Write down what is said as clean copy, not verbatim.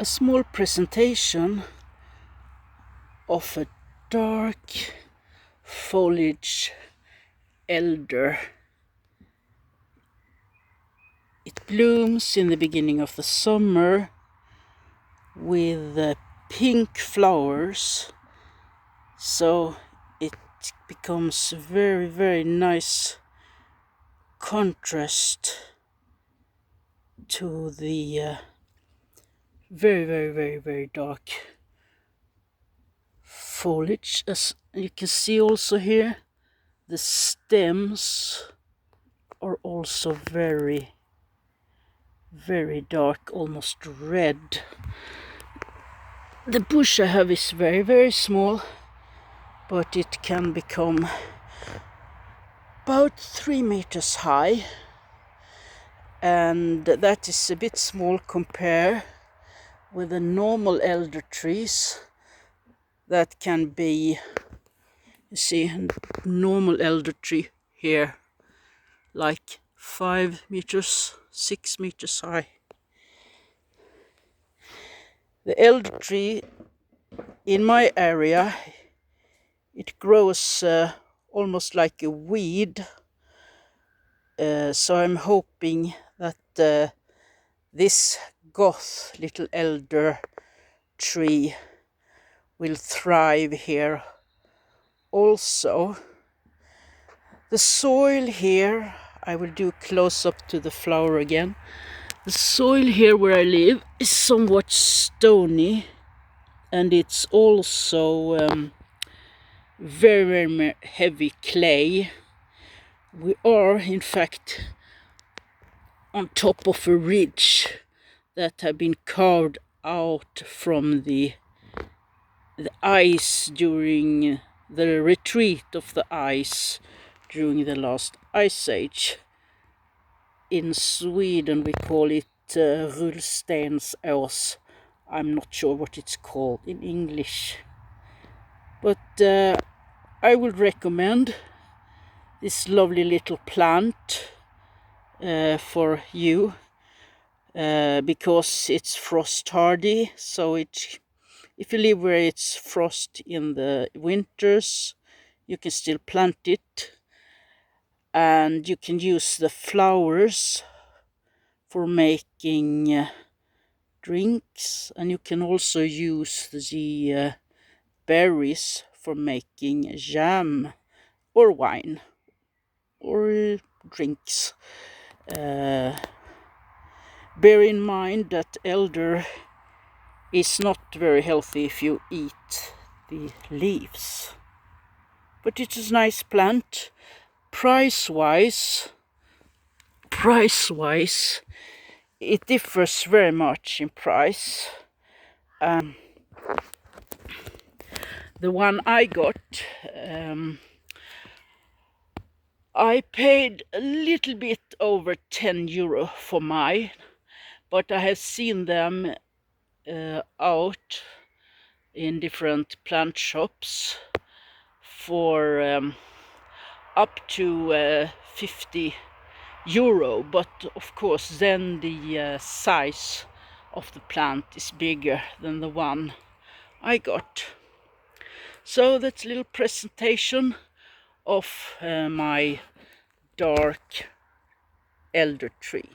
a small presentation of a dark foliage elder. It blooms in the beginning of the summer with pink flowers, so it becomes very, very nice contrast to the very, very, very, very dark foliage. As you can see also here, the stems are also very, very dark, almost red. The bush I have is very, very small, but it can become about 3 meters high, and that is a bit small compared with the normal elder trees that can be, you see, a normal elder tree here, like 5 meters, 6 meters high. The elder tree in my area, it grows almost like a weed, so I'm hoping that this goth little elder tree will thrive here also. The soil here, I will do close up to the flower again. The soil here where I live is somewhat stony, and it's also very, very heavy clay. We are in fact on top of a ridge that have been carved out from the ice during the retreat of the ice during the last ice age. In Sweden we call it rullstensås. I'm not sure what it's called in English, but I would recommend this lovely little plant for you because it's frost hardy. So if you live where it's frost in the winters, you can still plant it, and you can use the flowers for making drinks, and you can also use the berries for making jam or wine or drinks. Bear in mind that elder is not very healthy if you eat the leaves, but it's a nice plant. Price-wise, it differs very much in price. The one I got, I paid a little bit over 10 euro for mine, but I have seen them out in different plant shops for up to 50 euro, but of course then the size of the plant is bigger than the one I got. So that's a little presentation of my dark elder tree.